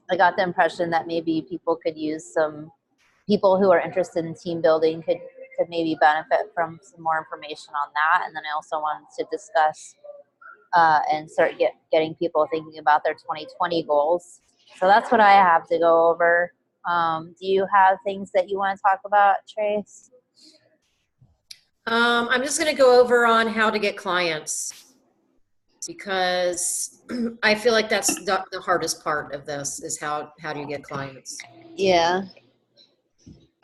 I got the impression that maybe people could use some people who are interested in team building could maybe benefit from some more information on that. And then I also wanted to discuss and start getting people thinking about their 2020 goals. So that's what I have to go over. Do you have things that you want to talk about, Trace? I'm just going to go over on how to get clients, because I feel like that's the hardest part of this, is how do you get clients? Yeah.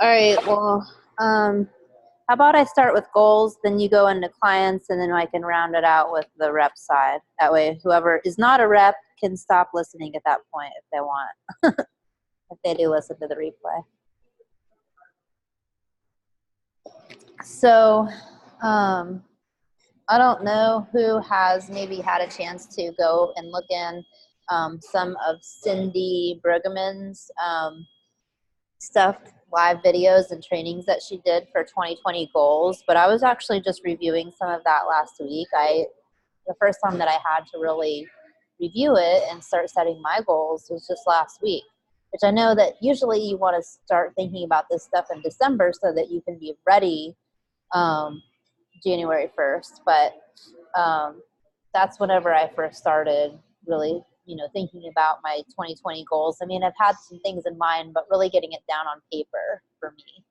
All right. Well, how about I start with goals, then you go into clients, and then I can round it out with the rep side. That way, whoever is not a rep can stop listening at that point if they want, if they do listen to the replay. So, I don't know who has maybe had a chance to go and look in some of Cindy Brueggemann's stuff, live videos and trainings that she did for 2020 goals. But I was actually just reviewing some of that last week. The first time that I had to really review it and start setting my goals was just last week, which I know that usually you want to start thinking about this stuff in December so that you can be ready January 1st. But that's whenever I first started really, thinking about my 2020 goals. I mean, I've had some things in mind, but really getting it down on paper for me.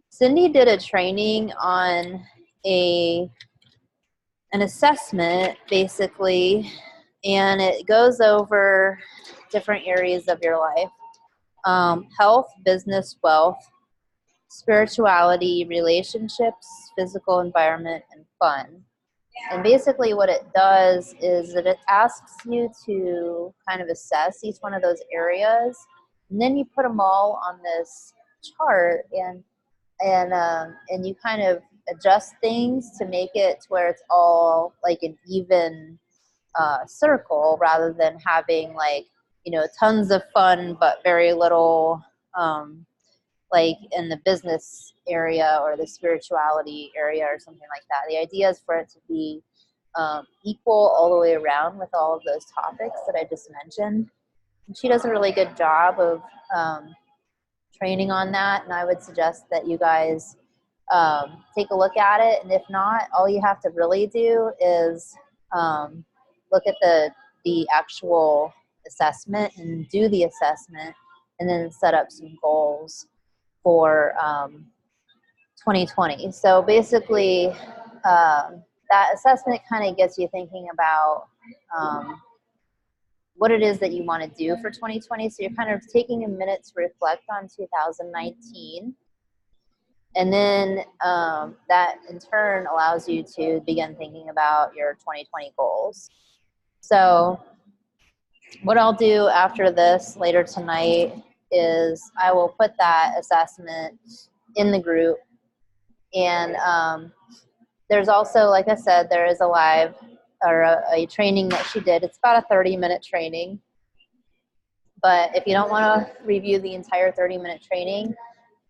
Cindy did a training on an assessment, basically, and it goes over different areas of your life: health, business, wealth, spirituality, relationships, physical environment, and fun. And basically what it does is that it asks you to kind of assess each one of those areas, and then you put them all on this chart, and you kind of adjust things to make it to where it's all like an even circle, rather than having tons of fun but very little like in the business area or the spirituality area or something like that. The idea is for it to be equal all the way around with all of those topics that I just mentioned. And she does a really good job of training on that, and I would suggest that you guys take a look at it. And if not, all you have to really do is look at the actual assessment and do the assessment, and then set up some goals for 2020. So basically, that assessment kind of gets you thinking about what it is that you want to do for 2020. So you're kind of taking a minute to reflect on 2019. And then that in turn allows you to begin thinking about your 2020 goals. So what I'll do after this later tonight is I will put that assessment in the group. And there's also, like I said, there is a live or a training that she did. It's about a 30-minute training. But if you don't want to review the entire 30-minute training,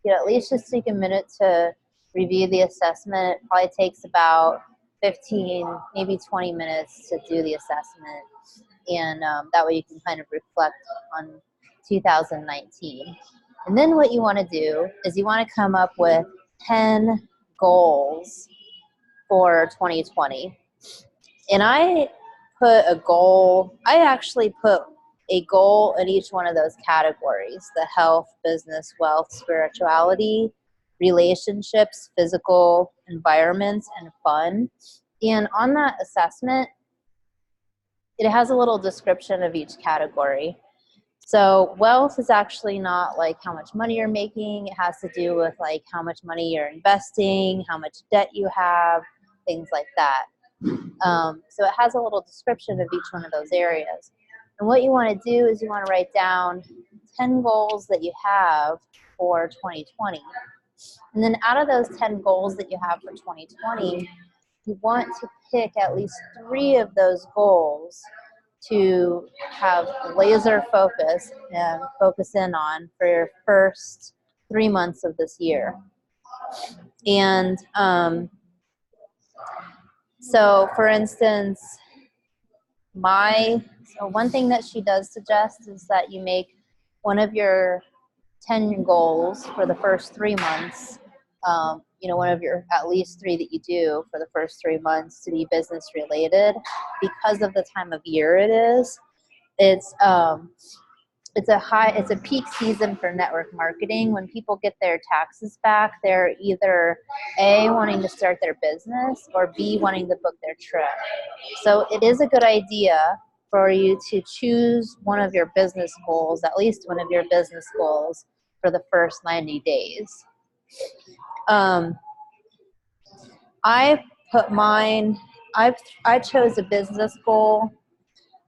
you at least just take a minute to review the assessment. It probably takes about 15, maybe 20 minutes to do the assessment. And that way you can kind of reflect on 2019. And then what you want to do is you want to come up with 10 goals for 2020. And I actually put a goal in each one of those categories: the health, business, wealth, spirituality, relationships, physical environments, and fun. And on that assessment, it has a little description of each category. So wealth is actually not like how much money you're making. It has to do with like how much money you're investing, how much debt you have, things like that. So it has a little description of each one of those areas. And what you want to do is you want to write down 10 goals that you have for 2020. And then out of those 10 goals that you have for 2020, you want to pick at least 3 of those goals to have laser focus and focus in on for your first 3 months of this year. And so, for instance, one thing that she does suggest is that you make one of your 10 goals for the first 3 months, one of your at least 3 that you do for the first 3 months to be business related because of the time of year it is. It's a peak season for network marketing. When people get their taxes back, they're either A, wanting to start their business, or B, wanting to book their trip. So it is a good idea for you to choose one of your business goals, at least one of your business goals for the first 90 days. I put mine, I chose a business goal.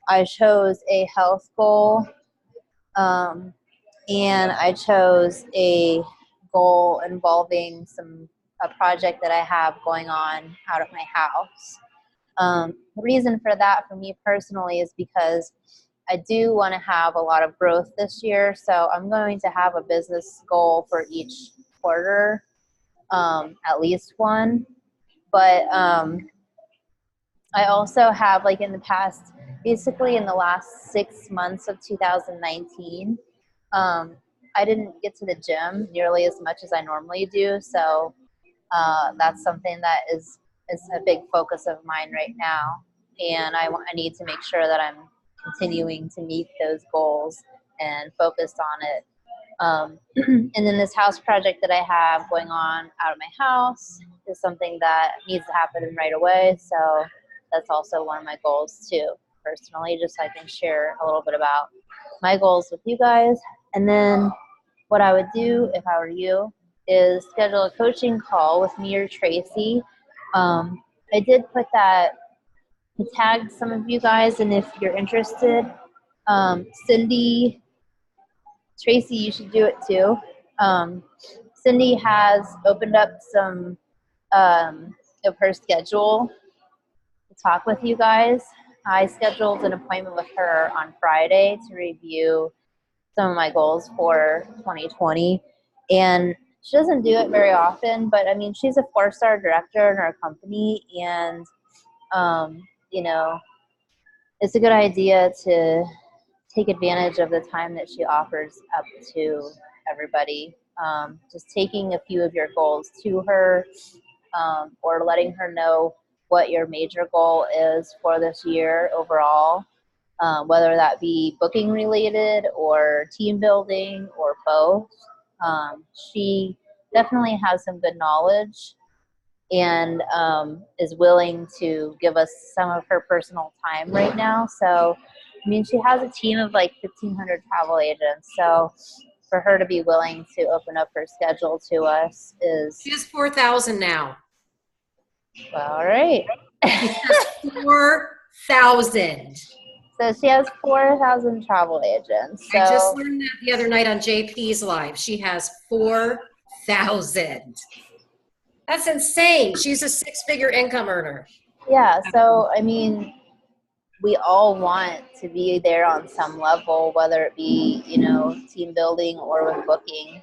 I chose a health goal. And I chose a goal involving a project that I have going on out of my house. The reason for that for me personally is because I do want to have a lot of growth this year. So I'm going to have a business goal for each quarter, at least one. But I also have, like, in the past, basically in the last 6 months of 2019, I didn't get to the gym nearly as much as I normally do. So that's something that is a big focus of mine right now. And I need to make sure that I'm continuing to meet those goals and focused on it. And then this house project that I have going on out of my house is something that needs to happen right away. So that's also one of my goals too, personally, just so I can share a little bit about my goals with you guys. And then what I would do if I were you is schedule a coaching call with me or Tracy. I did put that, I tagged some of you guys, and if you're interested, Cindy, Tracy, you should do it too. Cindy has opened up some of her schedule to talk with you guys. I scheduled an appointment with her on Friday to review some of my goals for 2020. And she doesn't do it very often, but I mean, she's a 4-star director in our company. And, it's a good idea to take advantage of the time that she offers up to everybody. Just taking a few of your goals to her, or letting her know what your major goal is for this year overall, whether that be booking related or team building or both. She definitely has some good knowledge and is willing to give us some of her personal time right now. So, I mean, she has a team of like 1,500 travel agents. So for her to be willing to open up her schedule to us is... She has 4,000 now. Well, all right. 4,000. So she has 4,000 travel agents. So I just learned that the other night on JP's live. She has 4,000. That's insane. She's a 6-figure income earner. Yeah. So, I mean, we all want to be there on some level, whether it be, team building or with booking.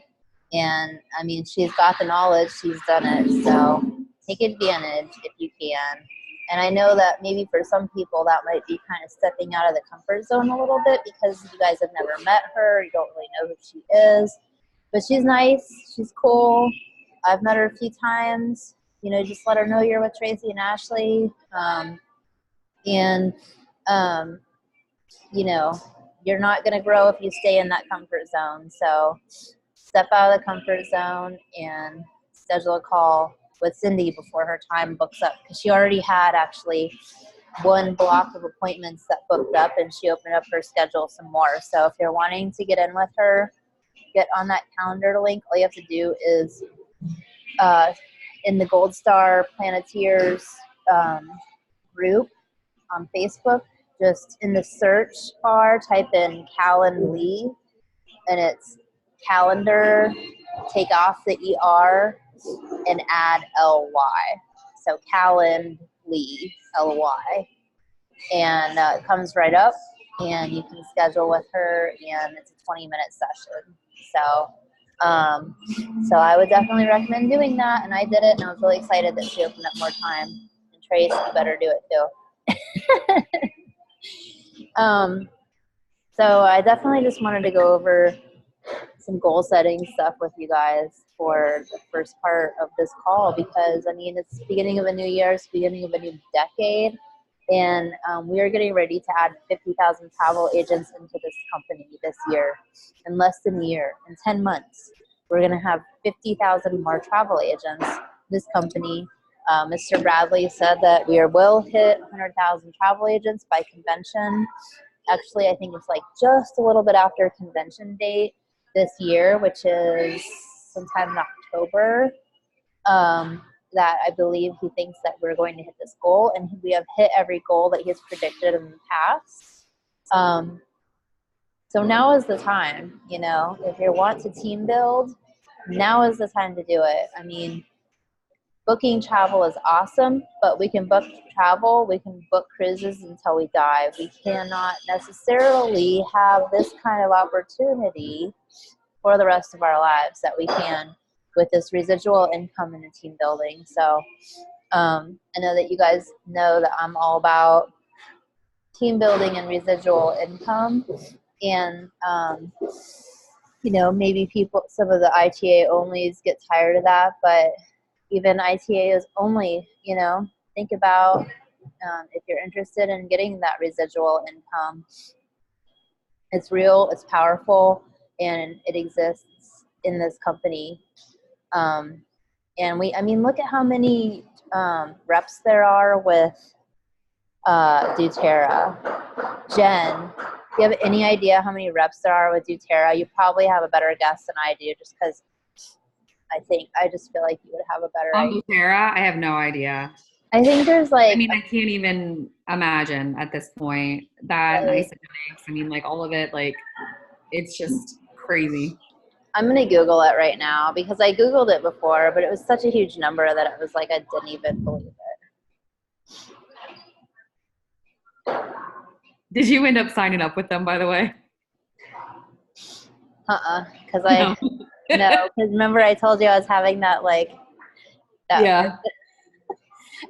And I mean, she's got the knowledge, she's done it. So take advantage if you can. And I know that maybe for some people that might be kind of stepping out of the comfort zone a little bit because you guys have never met her, you don't really know who she is. But she's nice, she's cool. I've met her a few times. Just let her know you're with Tracy and Ashley. You're not going to grow if you stay in that comfort zone. So step out of the comfort zone and schedule a call with Cindy before her time books up, because she already had actually one block of appointments that booked up, and she opened up her schedule some more. So if you're wanting to get in with her, get on that calendar link. All you have to do is in the Gold Star Planeteers group on Facebook, just in the search bar, type in Calendly, and it's calendar, take off the ER, and add LY. So Calendly, LY. and it comes right up, and you can schedule with her, and it's a 20-minute session. So I would definitely recommend doing that, and I did it, and I was really excited that she opened up more time. And Trace, you better do it too. So I definitely just wanted to go over some goal setting stuff with you guys for the first part of this call, because I mean, it's the beginning of a new year, it's the beginning of a new decade, and we are getting ready to add 50,000 travel agents into this company this year. In less than a year, in 10 months, we're going to have 50,000 more travel agents. This company, Mr. Bradley said that we will hit 100,000 travel agents by convention. Actually, I think it's like just a little bit after convention date this year, which is sometime in October, that I believe he thinks that we're going to hit this goal, and we have hit every goal that he has predicted in the past. So now is the time, you know, if you want to team build, now is the time to do it. I mean, booking travel is awesome, but we can book travel, we can book cruises until we die. We cannot necessarily have this kind of opportunity for the rest of our lives that we can with this residual income and team building. So I know that you guys know that I'm all about team building and residual income. And, you know, maybe some of the ITA onlys get tired of that, but even ITA is only, you know, think about if you're interested in getting that residual income. It's real, it's powerful, and it exists in this company. And I mean, look at how many reps there are with doTERRA. Jen, do you have any idea how many reps there are with doTERRA? You probably have a better guess than I do, just because I just feel like you would have a better idea. doTERRA, I have no idea. I think there's like, I mean, I can't even imagine at this point that nice. I mean, like all of it, like it's just crazy. I'm going to Google it right now, because I Googled it before, but it was such a huge number that it was like I didn't even believe it. Did you end up signing up with them, by the way? Because no, because remember I told you I was having that yeah.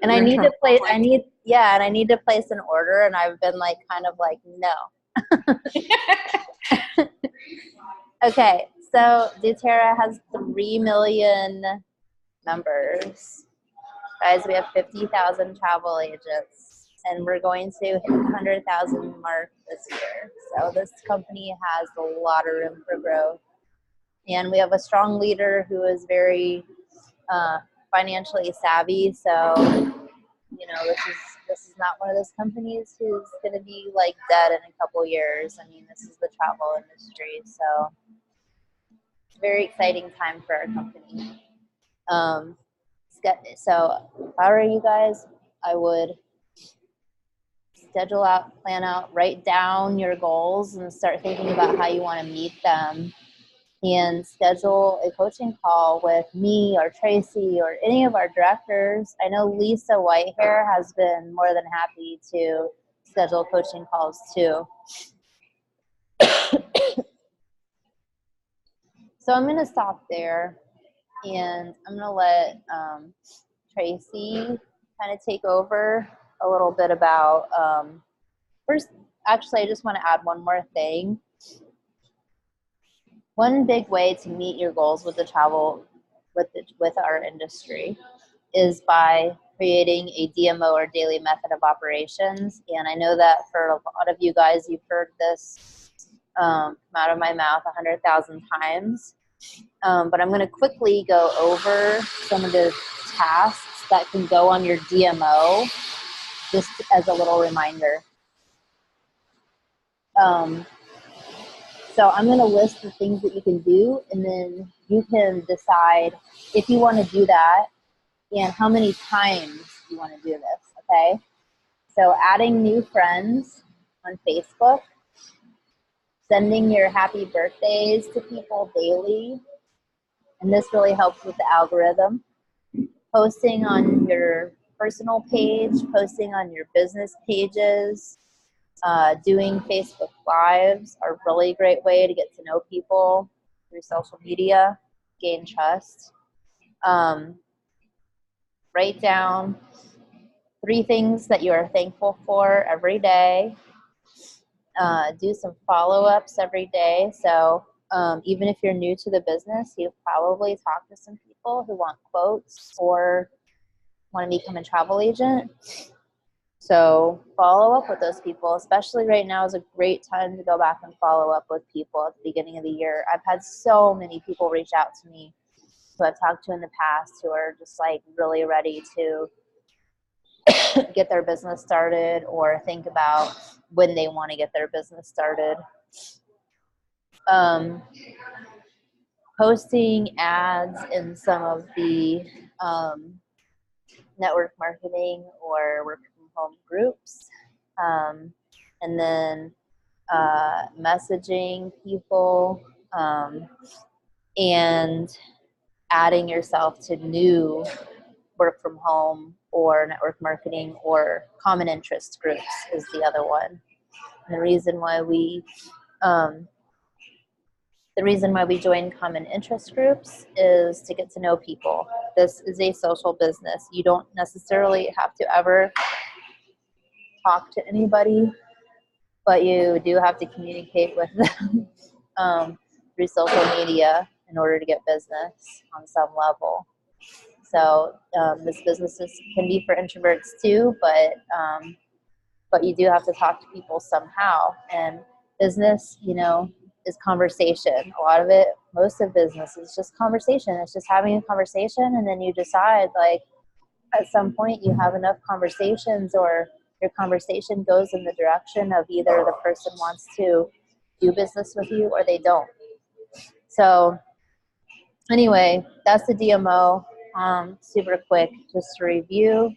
And I need to place, and I need to place an order, and I've been like, kind of like, no. Okay, so doTERRA has 3 million members. Guys, we have 50,000 travel agents, and we're going to hit 100,000 mark this year. So this company has a lot of room for growth. And we have a strong leader who is very financially savvy. So, you know, this is not one of those companies who's going to be like dead in a couple years. I mean, this is the travel industry. So very exciting time for our company. So if I were you guys, I would schedule out, plan out, write down your goals and start thinking about how you want to meet them, and schedule a coaching call with me or Tracy or any of our directors. I know Lisa Whitehair has been more than happy to schedule coaching calls too. So I'm going to stop there, and I'm going to let Tracy kind of take over a little bit about, first, actually, I just want to add one more thing. One big way to meet your goals with the travel, with our industry, is by creating a DMO or daily method of operations. And I know that for a lot of you guys, you've heard this come out of my mouth 100,000 times. But I'm going to quickly go over some of the tasks that can go on your DMO, just as a little reminder. So I'm going to list the things that you can do, and then you can decide if you want to do that and how many times you want to do this, okay? So adding new friends on Facebook, sending your happy birthdays to people daily, and this really helps with the algorithm. Posting on your personal page, posting on your business pages, doing Facebook Lives are a really great way to get to know people through social media, gain trust. Write down 3 things that you are thankful for every day. Do some follow-ups every day. So even if you're new to the business, you've probably talked to some people who want quotes or want to become a travel agent. So follow up with those people, especially right now is a great time to go back and follow up with people at the beginning of the year. I've had so many people reach out to me who I've talked to in the past who are just like really ready to get their business started or think about when they want to get their business started. Posting ads in some of the network marketing or work from home groups, and then messaging people, and adding yourself to new work from home or network marketing or common interest groups is the other one. And the reason why we join common interest groups is to get to know people. This is a social business. You don't necessarily have to ever talk to anybody, but you do have to communicate with them through social media in order to get business on some level. So this business can be for introverts too, but you do have to talk to people somehow. And business, is conversation. A lot of it, most of business is just conversation. It's just having a conversation, and then you decide, like, at some point you have enough conversations, or your conversation goes in the direction of either the person wants to do business with you or they don't. So anyway, that's the DMO. Super quick, just to review.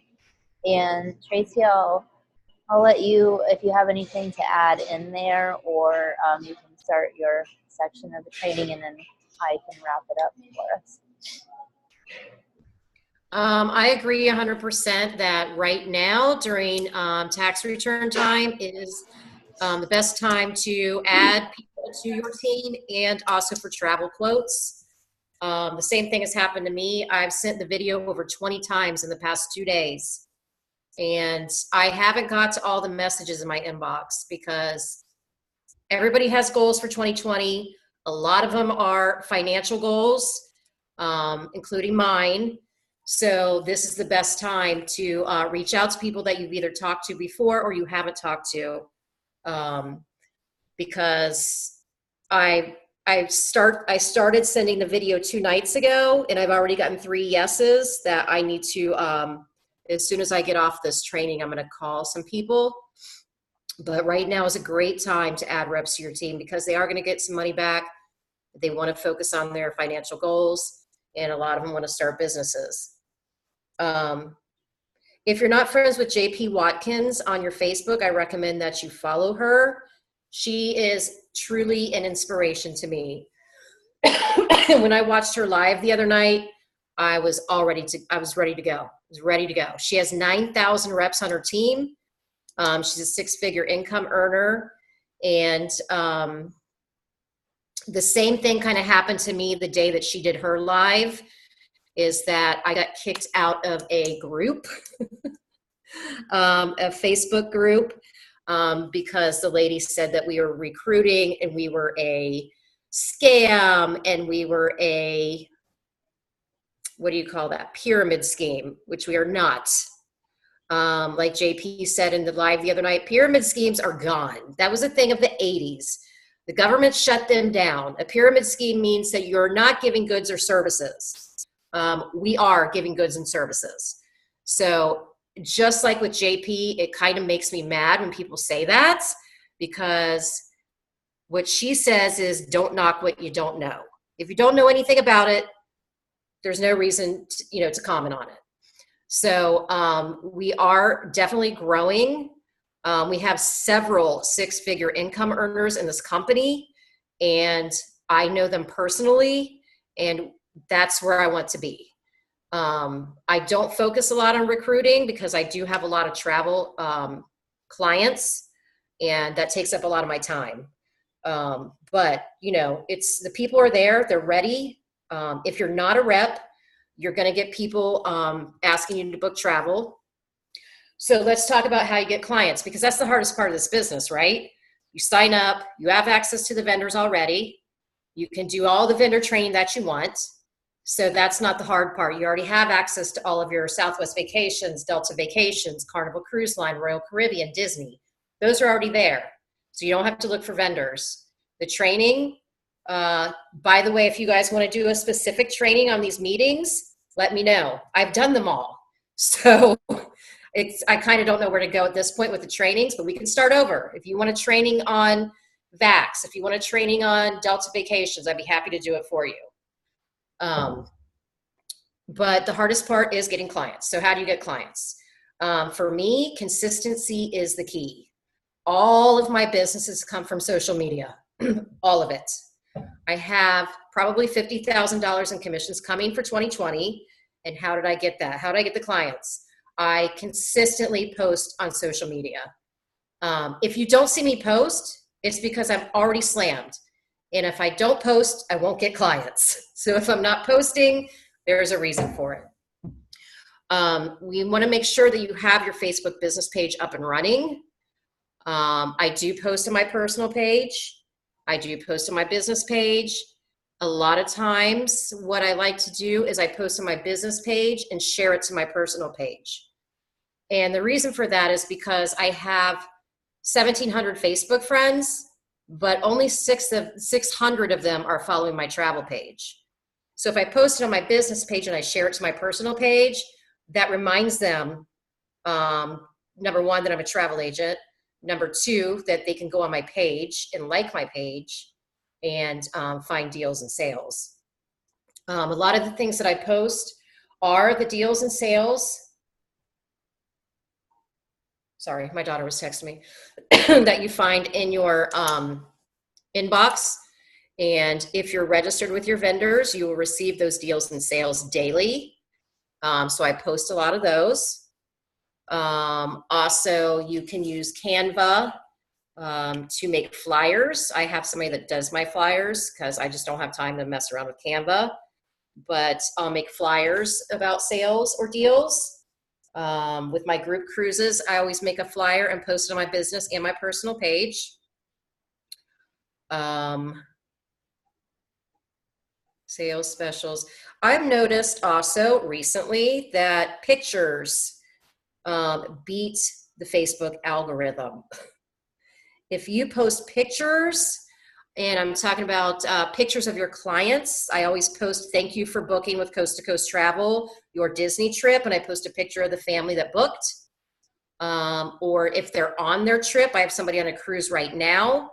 And Tracy, I'll let you, if you have anything to add in there, or you can start your section of the training, and then I can wrap it up for us. I agree 100% that right now during tax return time is the best time to add people to your team, and also for travel quotes. The same thing has happened to me. I've sent the video over 20 times in the past 2 days, and I haven't got to all the messages in my inbox because everybody has goals for 2020. A lot of them are financial goals, including mine. So this is the best time to reach out to people that you've either talked to before or you haven't talked to, because I started sending the video 2 nights ago, and I've already gotten 3 yeses that I need to, as soon as I get off this training, I'm going to call some people. But right now is a great time to add reps to your team because they are going to get some money back. They want to focus on their financial goals, and a lot of them want to start businesses. If you're not friends with JP Watkins on your Facebook, I recommend that you follow her. She is truly an inspiration to me. When I watched her live the other night, I was ready to go. She has 9,000 reps on her team. She's a 6-figure income earner. And the same thing kind of happened to me the day that she did her live, is that I got kicked out of a group, a Facebook group, because the lady said that we were recruiting and we were a scam and we were a, what do you call that, pyramid scheme, which we are not. Like JP said in the live the other night, pyramid schemes are gone. That was a thing of the 80s. The government shut them down. A pyramid scheme means that you're not giving goods or services. We are giving goods and services. So just like with JP, it kind of makes me mad when people say that, because what she says is don't knock what you don't know. If you don't know anything about it, there's no reason to comment on it. So we are definitely growing. We have several 6-figure income earners in this company, and I know them personally, and that's where I want to be. I don't focus a lot on recruiting because I do have a lot of travel clients, and that takes up a lot of my time. But you know, it's the people are there, they're ready. If you're not a rep, you're going to get people asking you to book travel. So let's talk about how you get clients, because that's the hardest part of this business, right? You sign up, you have access to the vendors already. You can do all the vendor training that you want. So that's not the hard part. You already have access to all of your Southwest Vacations, Delta Vacations, Carnival Cruise Line, Royal Caribbean, Disney. Those are already there. So you don't have to look for vendors. The training, by the way, if you guys want to do a specific training on these meetings, let me know. I've done them all. So I kind of don't know where to go at this point with the trainings, but we can start over. If you want a training on VAX, if you want a training on Delta Vacations, I'd be happy to do it for you. But the hardest part is getting clients. So how do you get clients? For me, consistency is the key. All of my businesses come from social media, all of it. I have probably $50,000 in commissions coming for 2020. And how did I get that? How did I get the clients? I consistently post on social media. If you don't see me post, it's because I'm already slammed. And if I don't post, I won't get clients. So if I'm not posting, there's a reason for it. We want to make sure that you have your Facebook business page up and running. I do post on my personal page. I do post on my business page. A lot of times what I like to do is I post on my business page and share it to my personal page. And the reason for that is because I have 1,700 Facebook friends, but only 600 of them are following my travel page. So if I post it on my business page and I share it to my personal page, that reminds them, number one, that I'm a travel agent. Number two, that they can go on my page and like my page and find deals and sales. A lot of the things that I post are the deals and sales. Sorry, my daughter was texting me that you find in your inbox. And if you're registered with your vendors, you will receive those deals and sales daily. So I post a lot of those. Also, you can use Canva to make flyers. I have somebody that does my flyers because I just don't have time to mess around with Canva. But I'll make flyers about sales or deals. With my group cruises, I always make a flyer and post it on my business and my personal page. Sales specials. I've noticed also recently that pictures beat the Facebook algorithm. If you post pictures, and I'm talking about pictures of your clients, I always post thank you for booking with Coast to Coast Travel, your Disney trip, and I post a picture of the family that booked. Or if they're on their trip, I have somebody on a cruise right now.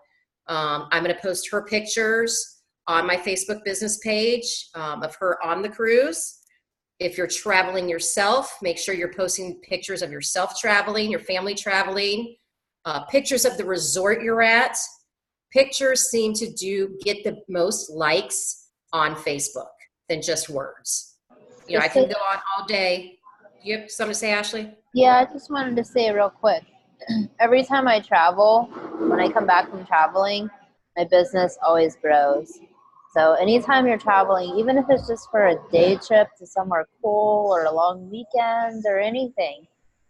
I'm going to post her pictures on my Facebook business page of her on the cruise. If you're traveling yourself, make sure you're posting pictures of yourself traveling, your family traveling, pictures of the resort you're at. Pictures seem to get the most likes on Facebook than just words. You know, I can go on all day. You have something to say, Ashley? Yeah, I just wanted to say real quick. Every time I travel, when I come back from traveling, my business always grows. So anytime you're traveling, even if it's just for a day trip to somewhere cool or a long weekend or anything,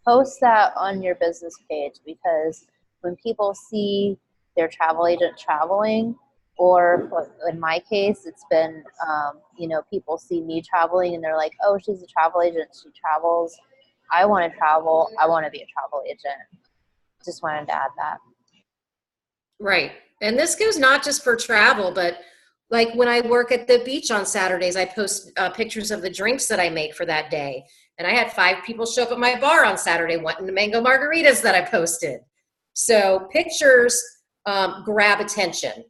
post that on your business page, because when people see their travel agent traveling, or in my case, it's been, people see me traveling and they're like, oh, she's a travel agent, she travels. I want to travel. I want to be a travel agent. Just wanted to add that. Right. And this goes not just for travel, but like when I work at the beach on Saturdays, I post pictures of the drinks that I make for that day. And I had 5 people show up at my bar on Saturday wanting the mango margaritas that I posted. So pictures grab attention.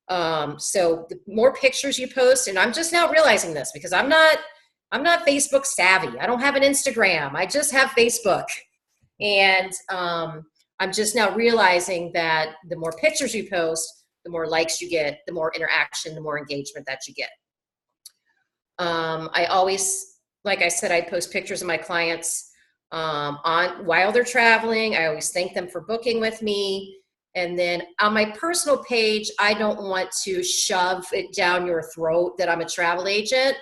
So the more pictures you post, and I'm just now realizing this because I'm not Facebook savvy. I don't have an Instagram. I just have Facebook. And I'm just now realizing that the more pictures you post, the more likes you get, the more interaction, the more engagement that you get. I always like I said, I post pictures of my clients on while they're traveling. I always thank them for booking with me. And then on my personal page, I don't want to shove it down your throat that I'm a travel agent.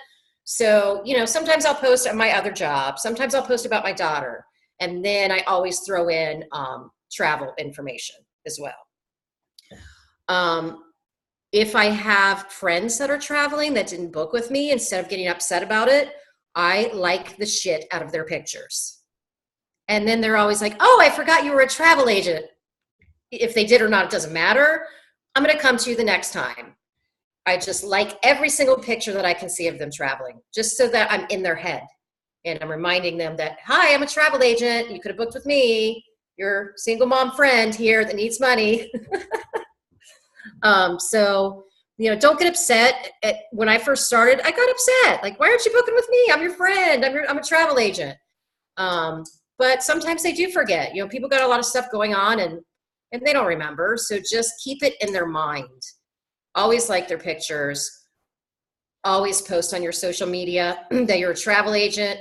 So, you know, sometimes I'll post at my other job. Sometimes I'll post about my daughter. And then I always throw in travel information as well. If I have friends that are traveling that didn't book with me, instead of getting upset about it, I like the shit out of their pictures. And then they're always like, oh, I forgot you were a travel agent. If they did or not, it doesn't matter. I'm going to come to you the next time. I just like every single picture that I can see of them traveling, just so that I'm in their head. And I'm reminding them that, hi, I'm a travel agent. You could have booked with me. Your single mom friend here that needs money. So, you know, don't get upset. When I first started, I got upset. Like, why aren't you booking with me? I'm your friend. I'm a travel agent. But sometimes they do forget. You know, people got a lot of stuff going on and they don't remember. So just keep it in their mind. Always like their pictures. Always post on your social media that you're a travel agent.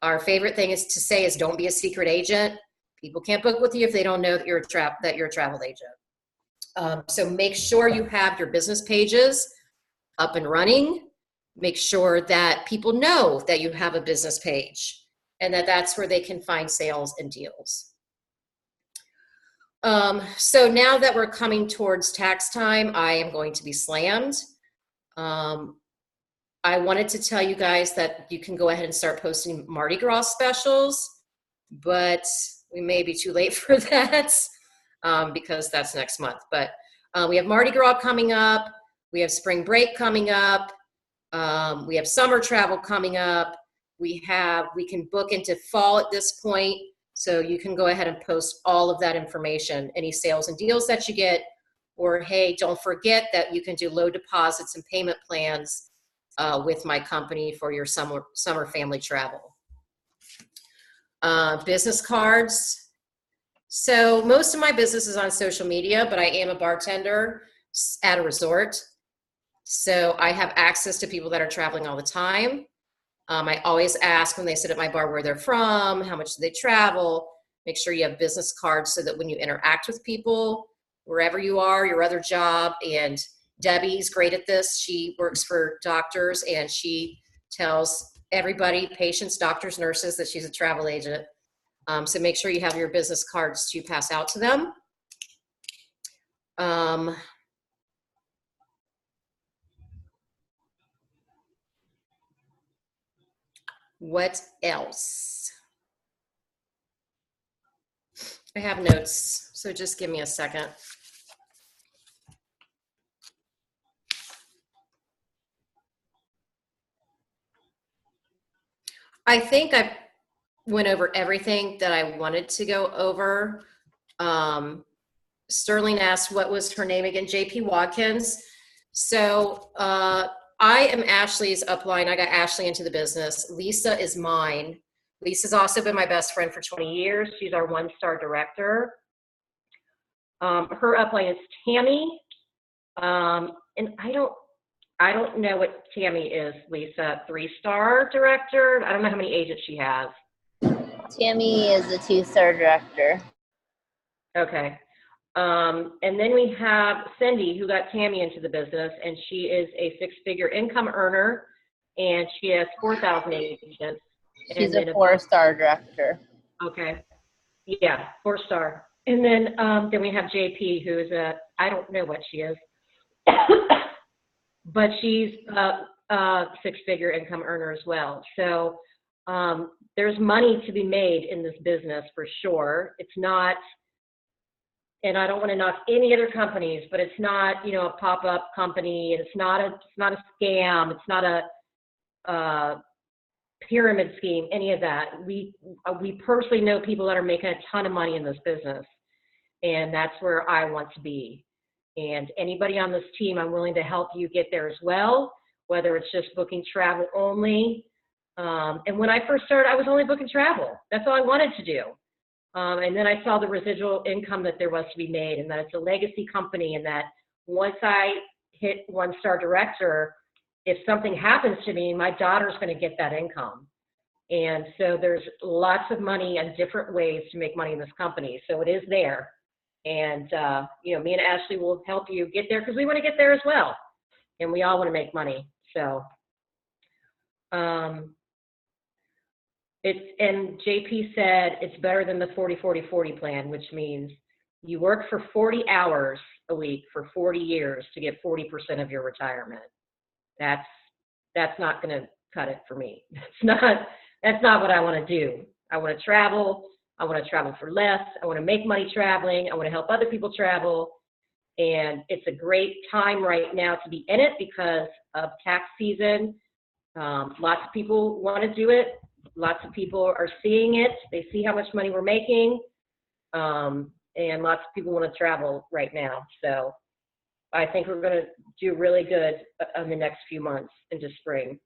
Our favorite thing is to say is don't be a secret agent. People can't book with you if they don't know that you're a travel agent. So make sure you have your business pages up and running. Make sure that people know that you have a business page and that that's where they can find sales and deals. So now that we're coming towards tax time, I am going to be slammed. I wanted to tell you guys that you can go ahead and start posting Mardi Gras specials, but we may be too late for that because that's next month. But we have Mardi Gras coming up. We have spring break coming up. We have summer travel coming up. We can book into fall at this point. So you can go ahead and post all of that information, any sales and deals that you get, or hey, don't forget that you can do low deposits and payment plans with my company for your summer family travel. Business cards. So most of my business is on social media, but I am a bartender at a resort. So I have access to people that are traveling all the time. I always ask when they sit at my bar where they're from, how much do they travel. Make sure you have business cards so that when you interact with people, wherever you are, your other job, and Debbie's great at this. She works for doctors and she tells everybody, patients, doctors, nurses, that she's a travel agent. So make sure you have your business cards to pass out to them. What else? I have notes, so just give me a second. I think I went over everything that I wanted to go over. Sterling asked, what was her name again? JP Watkins. So I am Ashley's upline. I got Ashley into the business. Lisa is mine. Lisa's also been my best friend for 20 years. She's our one-star director. Her upline is Tammy. And I don't know what Tammy is, Lisa. 3-star director? I don't know how many agents she has. Tammy is a 2-star director. Okay. And then we have Cindy, who got Tammy into the business, and she is a 6-figure income earner, and she has 4,000 agents. She's a 4-star director. Okay. Yeah, 4-star. And then we have JP, who is I don't know what she is, but she's a 6-figure income earner as well. So there's money to be made in this business for sure. It's not, and I don't want to knock any other companies, but it's not, you know, a pop-up company, and it's not a scam. It's not a pyramid scheme, any of that. We personally know people that are making a ton of money in this business, and that's where I want to be. And anybody on this team, I'm willing to help you get there as well, whether it's just booking travel only. And when I first started, I was only booking travel. That's all I wanted to do. And then I saw the residual income that there was to be made, and that it's a legacy company, and that once I hit 1-star director, if something happens to me, my daughter's going to get that income. And so there's lots of money and different ways to make money in this company. So it is there. And, you know, me and Ashley will help you get there because we want to get there as well. And we all want to make money. So and JP said it's better than the 40-40-40 plan, which means you work for 40 hours a week for 40 years to get 40% of your retirement. That's not going to cut it for me. That's not what I want to do. I want to travel. I want to travel for less. I want to make money traveling. I want to help other people travel. And it's a great time right now to be in it because of tax season. Lots of people want to do it. Lots of people are seeing it. They see how much money we're making. And lots of people want to travel right now. So I think we're going to do really good in the next few months into spring.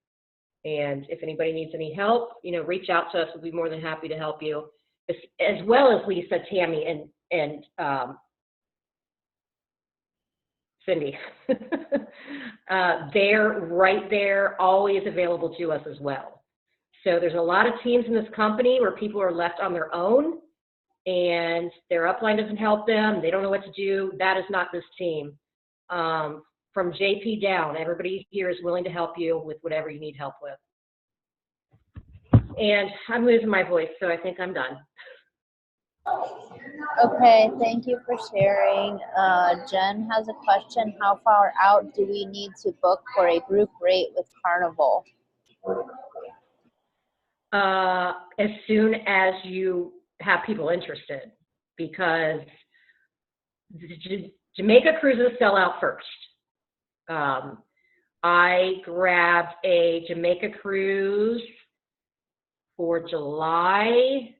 And if anybody needs any help, you know, reach out to us. We'll be more than happy to help you, as well as Lisa, Tammy, and Cindy. They're right there, always available to us as well. So there's a lot of teams in this company where people are left on their own and their upline doesn't help them. They don't know what to do. That is not this team. From JP down, everybody here is willing to help you with whatever you need help with. And I'm losing my voice, so I think I'm done. Okay, thank you for sharing. Jen has a question. How far out do we need to book for a group rate with Carnival? As soon as you have people interested, because Jamaica cruises sell out first. I grabbed a Jamaica cruise for July,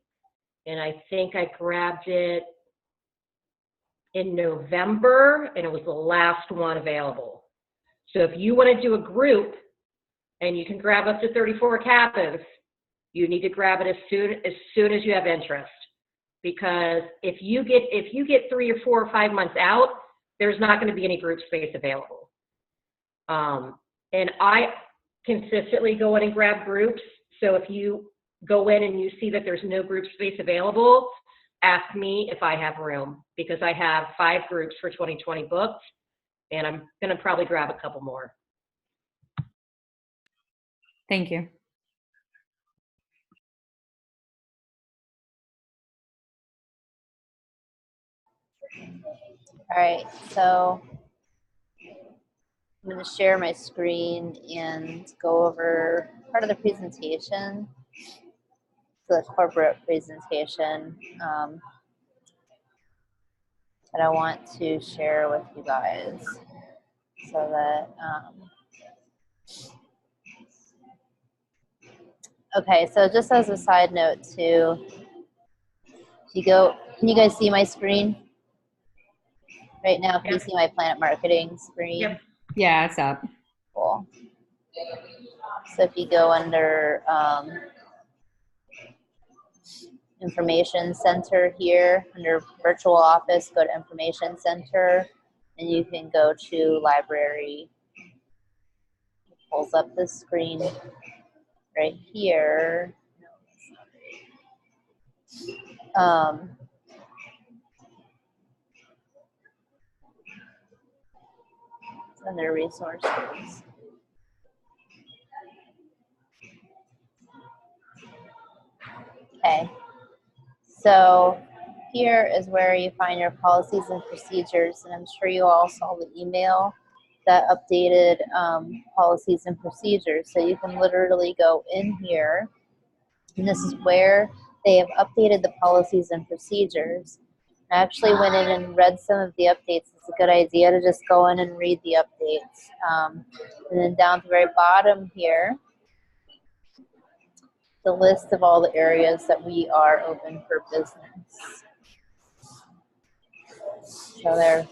and I think I grabbed it in November, and it was the last one available. So if you want to do a group and you can grab up to 34 cabins, you need to grab it as soon as you have interest. Because if you get 3 or 4 or 5 months out, there's not going to be any group space available. And I consistently go in and grab groups. So if you go in and you see that there's no group space available, ask me if I have room, because I have 5 groups for 2020 booked, and I'm going to probably grab a couple more. Thank you. All right, so I'm going to share my screen and go over part of the presentation. So the corporate presentation that I want to share with you guys, so that okay, so just as a side note too, if you go, can you guys see my screen right now? Can you see my Planet Marketing screen? Yep. Yeah, it's up. Cool. So if you go under Information Center here, under Virtual Office, go to Information Center, and you can go to Library. It pulls up the screen right here. It's under Resources. Okay, so here is where you find your policies and procedures, and I'm sure you all saw the email that updated policies and procedures. So you can literally go in here, and this is where they have updated the policies and procedures. I actually went in and read some of the updates. It's a good idea to just go in and read the updates. And then down at the very bottom here, the list of all the areas that we are open for business. So there's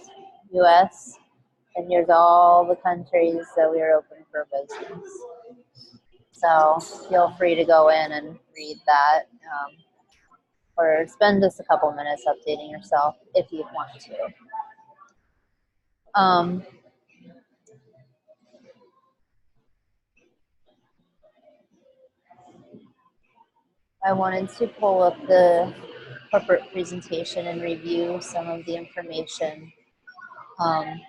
US, and here's all the countries that we are open for business. So feel free to go in and read that, or spend just a couple minutes updating yourself if you want to. I wanted to pull up the corporate presentation and review some of the information. Um,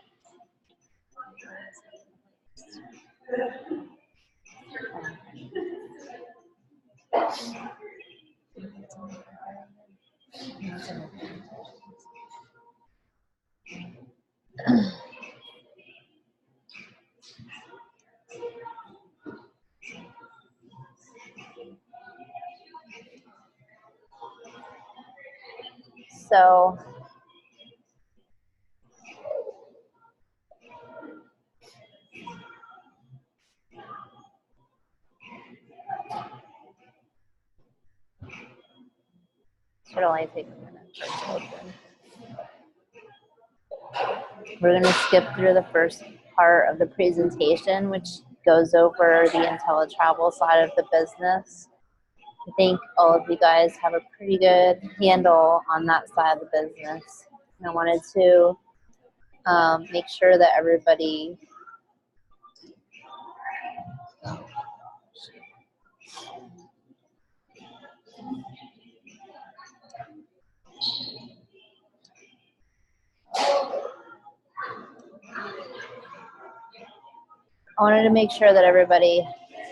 so should only take a minute for it to open. We're going to skip through the first part of the presentation, which goes over the IntelliTravel side of the business. I think all of you guys have a pretty good handle on that side of the business. And I wanted to make sure that everybody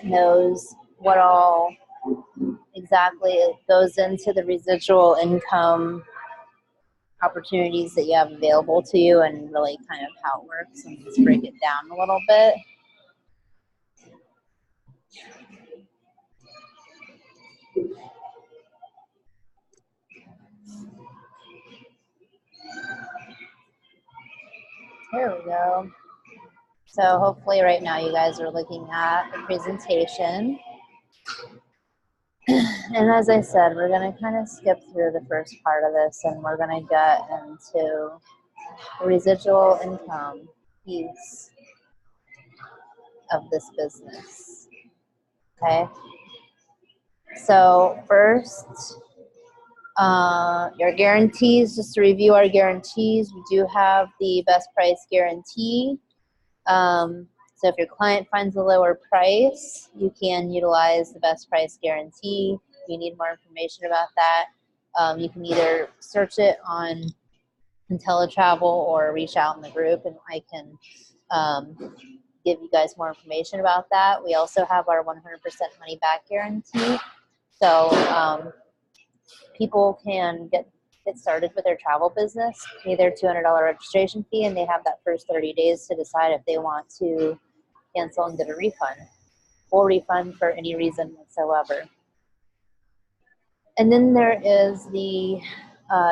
knows what all exactly goes into the residual income opportunities that you have available to you, and really kind of how it works, and let's break it down a little bit. There we go. So hopefully right now you guys are looking at the presentation. And as I said, we're going to kind of skip through the first part of this, and we're going to get into the residual income piece of this business. Okay. So first, your guarantees, just to review our guarantees, we do have the best price guarantee. So if your client finds a lower price, you can utilize the best price guarantee. If you need more information about that, you can either search it on IntelliTravel or reach out in the group, and I can give you guys more information about that. We also have our 100% money back guarantee. So people can get started with their travel business, pay their $200 registration fee, and they have that first 30 days to decide if they want to cancel and get a refund, or refund for any reason whatsoever. And then there is the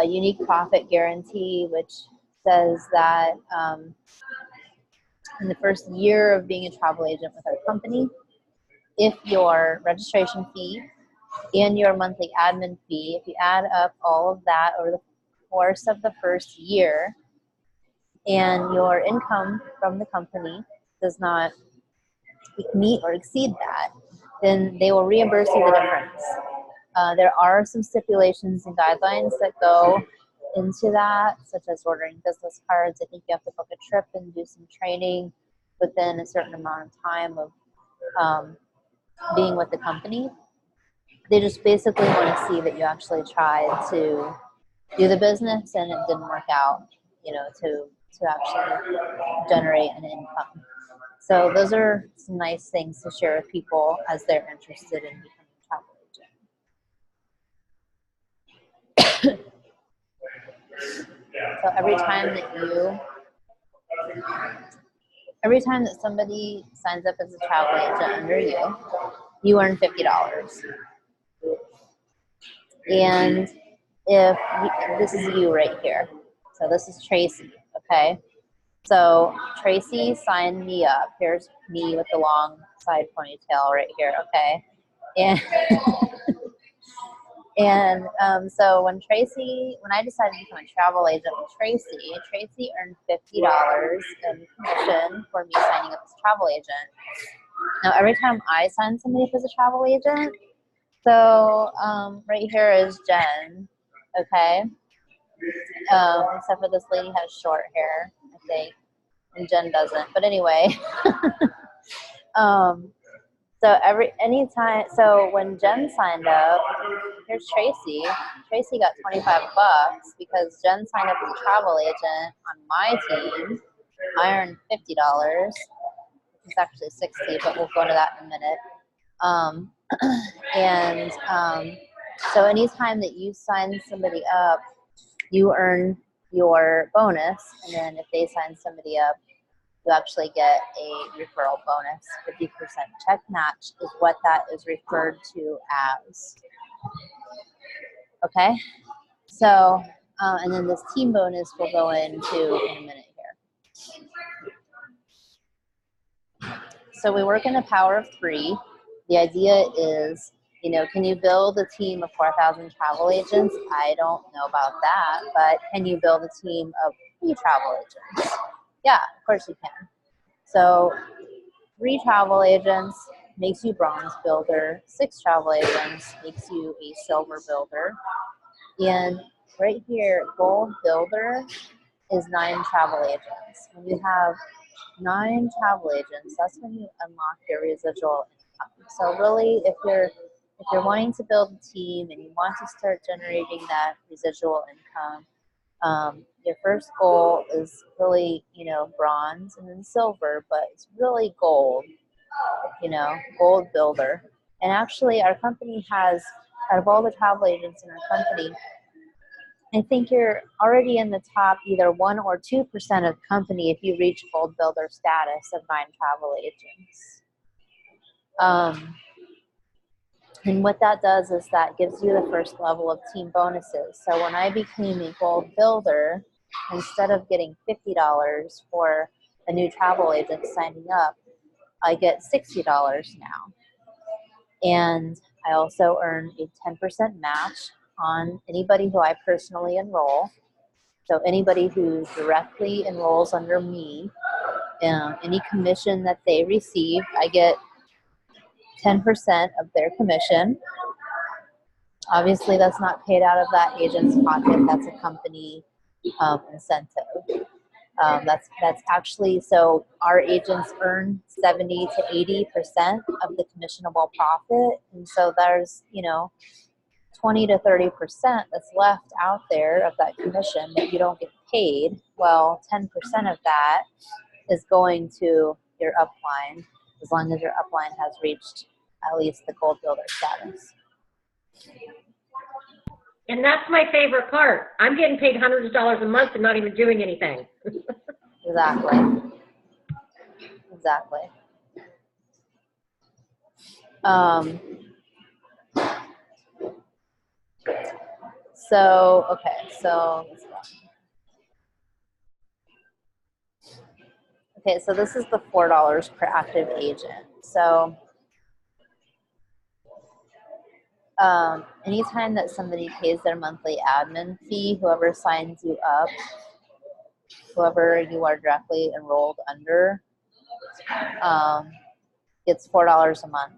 unique profit guarantee, which says that in the first year of being a travel agent with our company, if your registration fee and your monthly admin fee, if you add up all of that over the course of the first year, and your income from the company does not meet or exceed that, then they will reimburse you the difference. There are some stipulations and guidelines that go into that, such as ordering business cards. I think you have to book a trip and do some training within a certain amount of time of being with the company. They just basically want to see that you actually tried to do the business and it didn't work out, to actually generate an income. So those are some nice things to share with people as they're interested in becoming a travel agent. So every time that somebody signs up as a travel agent under you, you earn $50. And this is you right here. So this is Tracy, okay? So Tracy signed me up. Here's me with the long side ponytail right here, okay? And so when I decided to become a travel agent with Tracy earned $50 in commission for me signing up as a travel agent. Now every time I sign somebody up as a travel agent, so right here is Jen, okay? Except for this lady has short hair, I think, and Jen doesn't. But anyway, So anytime, so when Jen signed up, here's Tracy. Tracy got $25 because Jen signed up as a travel agent on my team. I earned $50. It's actually 60, but we'll go into that in a minute. So anytime that you sign somebody up, you earn your bonus, and then if they sign somebody up, you actually get a referral bonus. 50% check match is what that is referred to as. Okay, so and then this team bonus we'll go into in a minute here. So we work in the power of 3. The idea is, you know, can you build a team of 4,000 travel agents? I don't know about that, but can you build a team of 3 travel agents? Yeah, of course you can. So 3 travel agents makes you bronze builder. 6 travel agents makes you a silver builder. And right here, gold builder is 9 travel agents. When you have 9 travel agents, that's when you unlock your residual income. So really, if you're wanting to build a team and you want to start generating that residual income, your first goal is really, you know, bronze and then silver, but it's really gold, you know, gold builder. And actually, our company has, out of all the travel agents in our company, I think you're already in the top either 1 or 2% of the company if you reach gold builder status of 9 travel agents. And what that does is that gives you the first level of team bonuses. So when I became a gold builder, instead of getting $50 for a new travel agent signing up, I get $60 now. And I also earn a 10% match on anybody who I personally enroll. So anybody who directly enrolls under me, any commission that they receive, I get 10% of their commission. Obviously, that's not paid out of that agent's pocket. That's a company incentive. That's actually, so our agents earn 70 to 80% of the commissionable profit, and so there's, you know, 20 to 30% that's left out there of that commission that you don't get paid. Well, 10% of that is going to your upline, as long as your upline has reached at least the gold builder status. And that's my favorite part. I'm getting paid hundreds of dollars a month and not even doing anything. Exactly. Exactly. So, okay, so let's go. Okay, so this is the $4 per active agent. So anytime that somebody pays their monthly admin fee, whoever signs you up, whoever you are directly enrolled under, gets $4 a month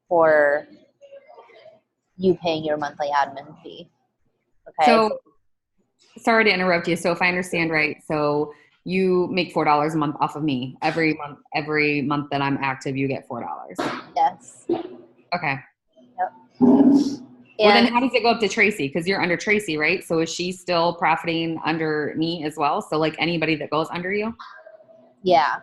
for you paying your monthly admin fee. Okay. So, sorry to interrupt you. So if I understand right, so you make $4 a month off of me every month that I'm active, you get $4. Yes. Okay. Yep. Well, then how does it go up to Tracy? Because you're under Tracy, right? So is she still profiting under me as well? So like anybody that goes under you? Yeah,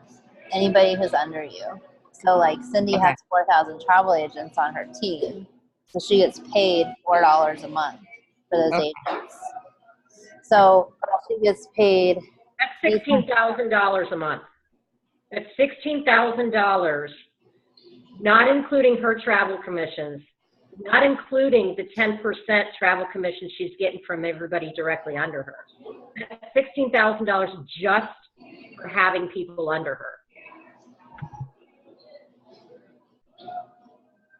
anybody who's under you. So like Cindy Okay. has 4,000 travel agents on her team, so she gets paid $4 a month for those agents. So she gets paid. That's $16,000 a month. That's $16,000, not including her travel commissions, not including the 10% travel commission she's getting from everybody directly under her. That's $16,000 just for having people under her.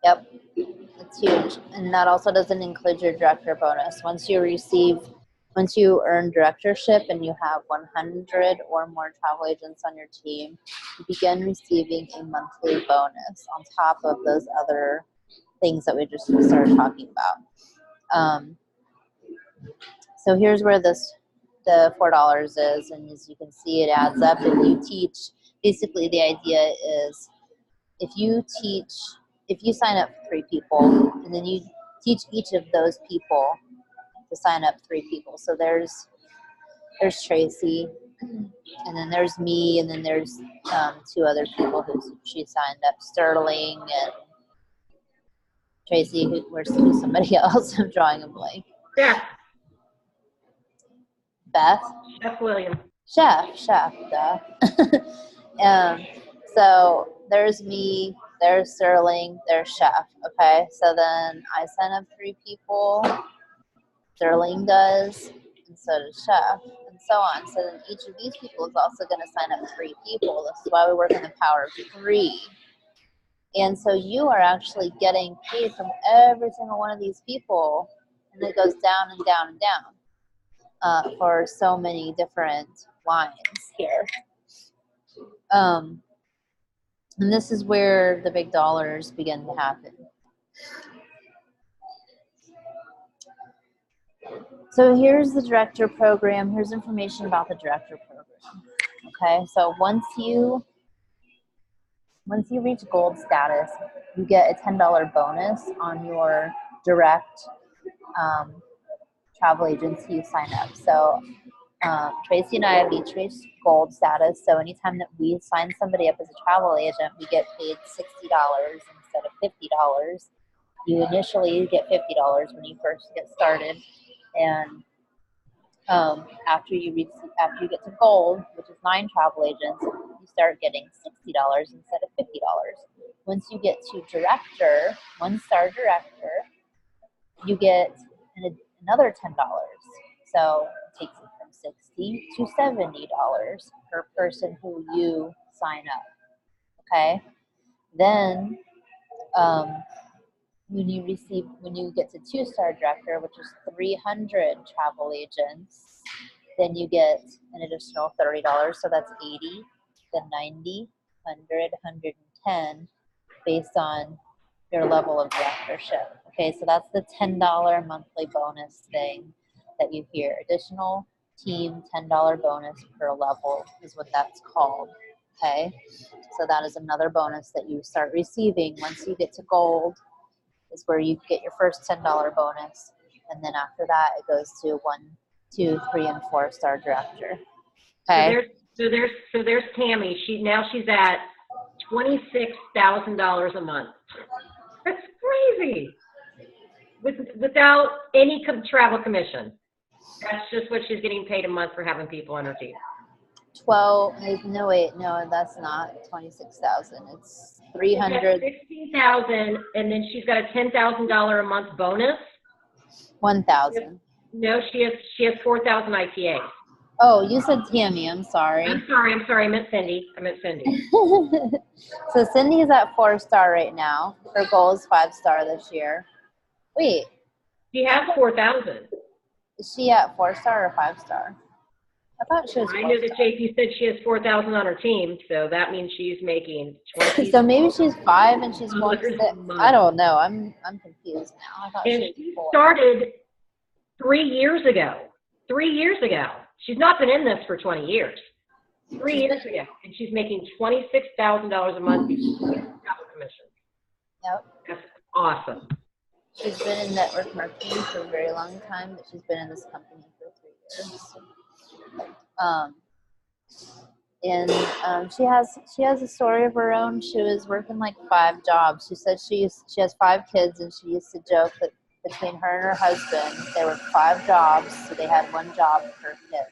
Yep, it's huge. And that also doesn't include your director bonus. Once you earn directorship and you have 100 or more travel agents on your team, you begin receiving a monthly bonus on top of those other things that we just started talking about. So here's where the $4 is, and as you can see, it adds up. And you teach, basically the idea is if you sign up 3 people, and then you teach each of those people to sign up 3 people. So there's Tracy, and then there's me, and then there's 2 other people who she signed up, Sterling and Tracy, who's somebody else. I'm drawing a blank. Chef. Beth. Chef William. Chef, duh. So there's me, there's Sterling, there's Chef. Okay, so then I sign up 3 people, Sterling does, and so does Chef, and so on. So then each of these people is also going to sign up 3 people. This is why we work in the power of 3. And so you are actually getting paid from every single one of these people, and it goes down and down and down for so many different lines here. And this is where the big dollars begin to happen. So here's the director program. Here's information about the director program. Okay, so once you reach gold status, you get a $10 bonus on your direct travel agency you sign up. So Tracy and I have each reached gold status. So anytime that we sign somebody up as a travel agent, we get paid $60 instead of $50. You initially get $50 when you first get started, and after you get to gold, which is 9 travel agents, you start getting $60 instead of $50. Once you get to director, 1-star director, you get another $10. So it takes it from $60 to $70 per person who you sign up. Okay, then when you get to 2-star director, which is 300 travel agents, then you get an additional $30. So that's 80, then 90, 100, 110, based on your level of directorship. Okay, so that's the $10 monthly bonus thing that you hear. Additional team $10 bonus per level is what that's called. Okay, so that is another bonus that you start receiving once you get to gold, is where you get your first $10 bonus, and then after that it goes to 1, 2, 3, and 4-star director. Okay. So there's Tammy. She's at $26,000 a month. That's crazy. Without any travel commission. That's just what she's getting paid a month for having people on her team. No, that's not 26,000. It's 300. 16,000, and then she's got a $10,000 a month bonus. 1,000. No, she has 4,000 IPAs. Oh, you said Tammy. I'm sorry. I'm sorry. I meant Cindy. So Cindy is at 4-star right now. Her goal is 5-star this year. Wait. She has 4,000. Is she at 4-star or 5-star? I thought she was 4-star. I know that JP said she has 4,000 on her team, so that means she's making 20. So maybe she's 5 and she's going 6. I don't know. I'm confused now. I thought and she was 4. Started 3 years ago. 3 years ago. She's not been in this for 20 years. 3 years ago, and she's making $26,000 a month before travel commission. Yep. That's awesome. She's been in network marketing for a very long time, but she's been in this company for 3 years. She has a story of her own. She was working like 5 jobs. She said she has 5 kids, and she used to joke that between her and her husband, there were 5 jobs, so they had 1 job per kid.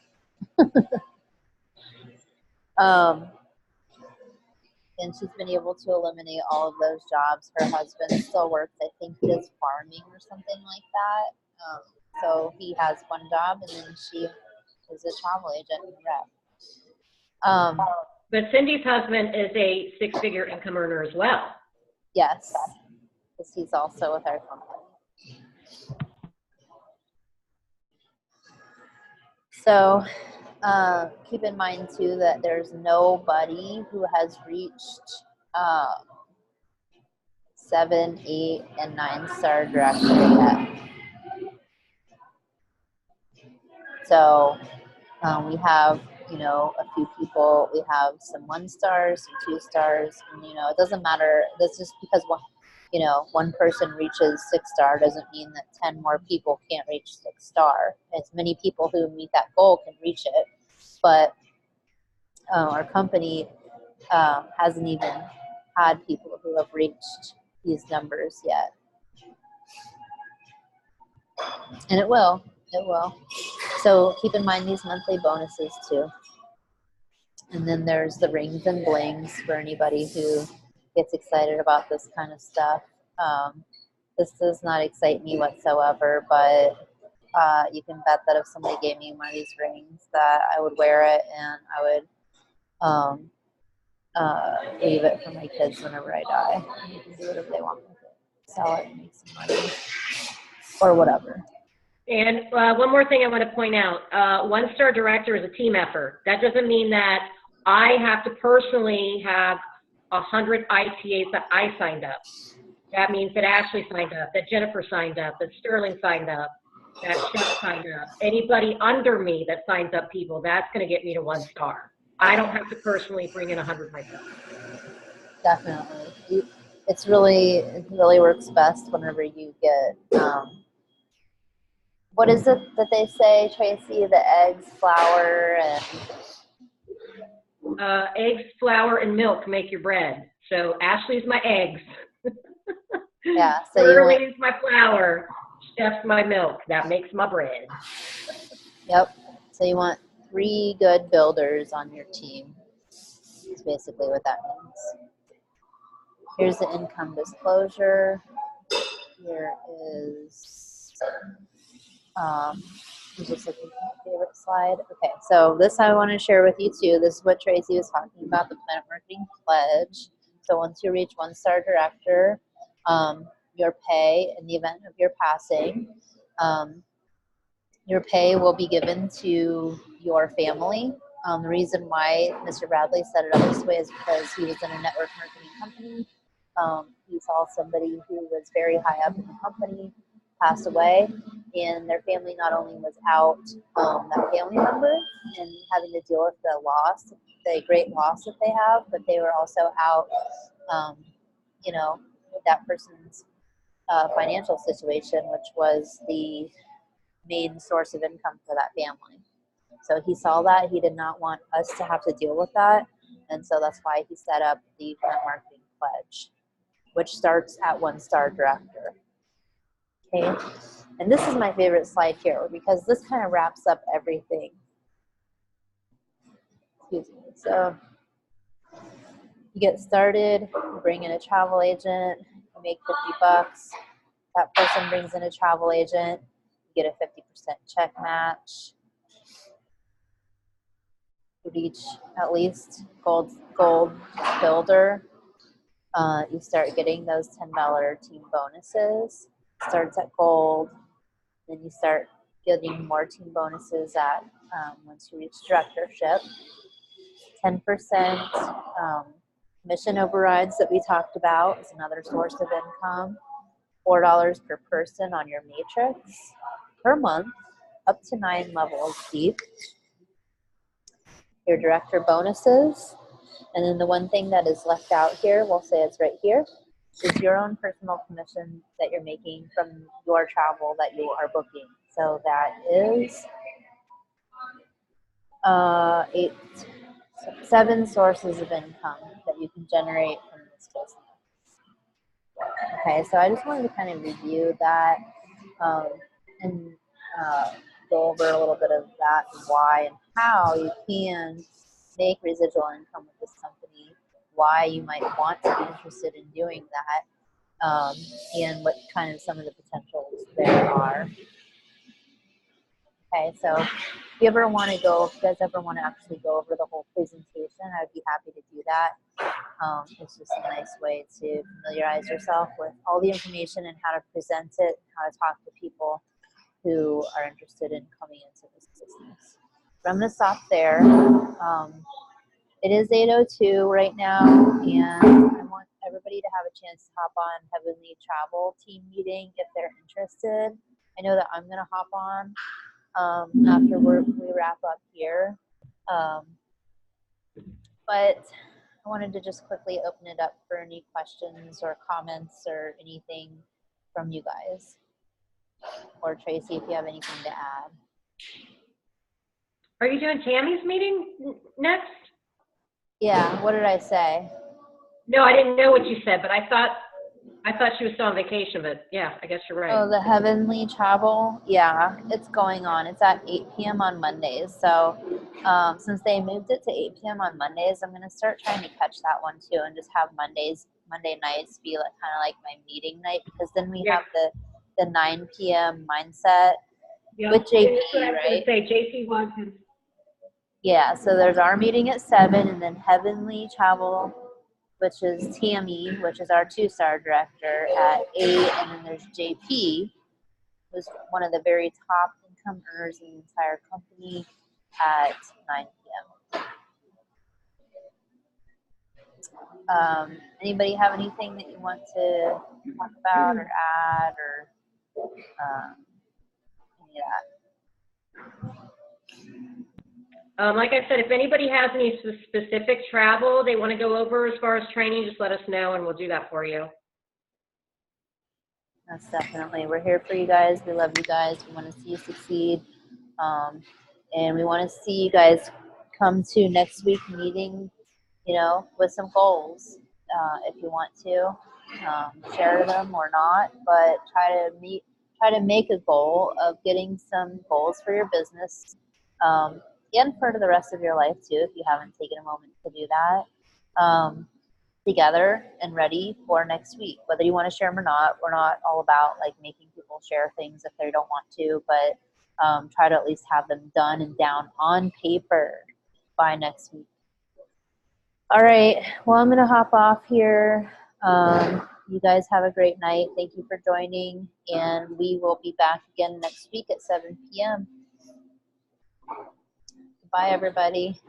And she's been able to eliminate all of those jobs. Her husband still works, I think he does farming or something like that. So he has 1 job, and then she is a travel agent and rep. But Cindy's husband is a 6-figure income earner as well. Yes, because he's also with our company. So keep in mind too that there's nobody who has reached 7, 8, and 9-star director yet. So we have you know, a few people. We have some 1 stars, some 2 stars, and you know, it doesn't matter. That's just because one person reaches 6-star doesn't mean that 10 more people can't reach 6-star. As many people who meet that goal can reach it, but our company hasn't even had people who have reached these numbers yet, and it will. So keep in mind these monthly bonuses too. And then there's the rings and blings for anybody who gets excited about this kind of stuff. This does not excite me whatsoever, but you can bet that if somebody gave me one of these rings that I would wear it and I would leave it for my kids whenever I die. They can do whatever they want with it. Sell it and make some money or whatever. And one more thing I want to point out, 1-star director is a team effort. That doesn't mean that I have to personally have 100 ITAs that I signed up. That means that Ashley signed up, that Jennifer signed up, that Sterling signed up, that Chef signed up. Anybody under me that signs up people, that's going to get me to 1 star. I don't have to personally bring in 100 myself. Definitely. It really works best whenever you get, what is it that they say, Tracy? The eggs, flour, and Eggs, flour, and milk make your bread. So Ashley's my eggs. yeah. So Shirley's my flour. Chef's my milk. That makes my bread. Yep. So you want 3 good builders on your team. That's basically what that means. Here's the income disclosure. Here is, I'm just looking at my favorite slide. Okay, so this I want to share with you too. This is what Tracy was talking about, the Planet Marketing Pledge. So once you reach 1-star director, your pay in the event of your passing, your pay will be given to your family. The reason why Mr. Bradley set it up this way is because he was in a network marketing company. He saw somebody who was very high up in the company pass away, and their family not only was out that family member and having to deal with the loss, the great loss that they have, but they were also out, with that person's financial situation, which was the main source of income for that family. So he saw that. He did not want us to have to deal with that. And so that's why he set up the Planet Marketing Pledge, which starts at 1-star director. Okay. And this is my favorite slide here because this kind of wraps up everything. Excuse me. So you get started, you bring in a travel agent, you make $50. That person brings in a travel agent, you get a 50% check match. You reach at least gold builder. You start getting those $10 team bonuses. Starts at gold, then you start getting more team bonuses at once you reach directorship. 10% commission overrides that we talked about is another source of income. $4 per person on your matrix per month, up to 9 levels deep. Your director bonuses, and then the one thing that is left out here, we'll say it's right here, is your own personal commission that you're making from your travel that you are booking. So that is 7 sources of income that you can generate from this business. Okay, so I just wanted to kind of review that and go over a little bit of that and why and how you can make residual income with this company, why you might want to be interested in doing that, and what kind of some of the potentials there are. Okay, so if you guys ever want to actually go over the whole presentation, I'd be happy to do that. It's just a nice way to familiarize yourself with all the information and how to present it, how to talk to people who are interested in coming into this business. But I'm going to stop there. It is 8:02 right now, and I want everybody to have a chance to hop on Heavenly Travel team meeting if they're interested. I know that I'm going to hop on after we wrap up here. But I wanted to just quickly open it up for any questions or comments or anything from you guys. Or Tracy, if you have anything to add. Are you doing Tammy's meeting next? Yeah, what did I say? No, I didn't know what you said, but I thought she was still on vacation, but yeah, I guess you're right. Oh, the Heavenly Travel? Yeah, it's going on. It's at 8 p.m. on Mondays. So since they moved it to 8 p.m. on Mondays, I'm going to start trying to catch that one too and just have Monday nights be like kind of like my meeting night, because then we have the 9 p.m. mindset with JP, That's what I was right? going to say. JP wants him. Yeah, so there's our meeting at 7, and then Heavenly Travel, which is Tammy, which is our 2-star director, at 8, and then there's JP, who's one of the very top income earners in the entire company, at 9 p.m. Anybody have anything that you want to talk about or add or any of that? Like I said, if anybody has any specific travel they want to go over as far as training, just let us know and we'll do that for you. That's definitely. We're here for you guys. We love you guys. We want to see you succeed. And we want to see you guys come to next week meeting, with some goals. If you want to share them or not, but try to make a goal of getting some goals for your business, and for the rest of your life too, if you haven't taken a moment to do that. Together and ready for next week, whether you want to share them or not. We're not all about like making people share things if they don't want to, but try to at least have them done and down on paper by next week. All right, well, I'm gonna hop off here. You guys have a great night. Thank you for joining, and we will be back again next week at 7 p.m. Bye, everybody.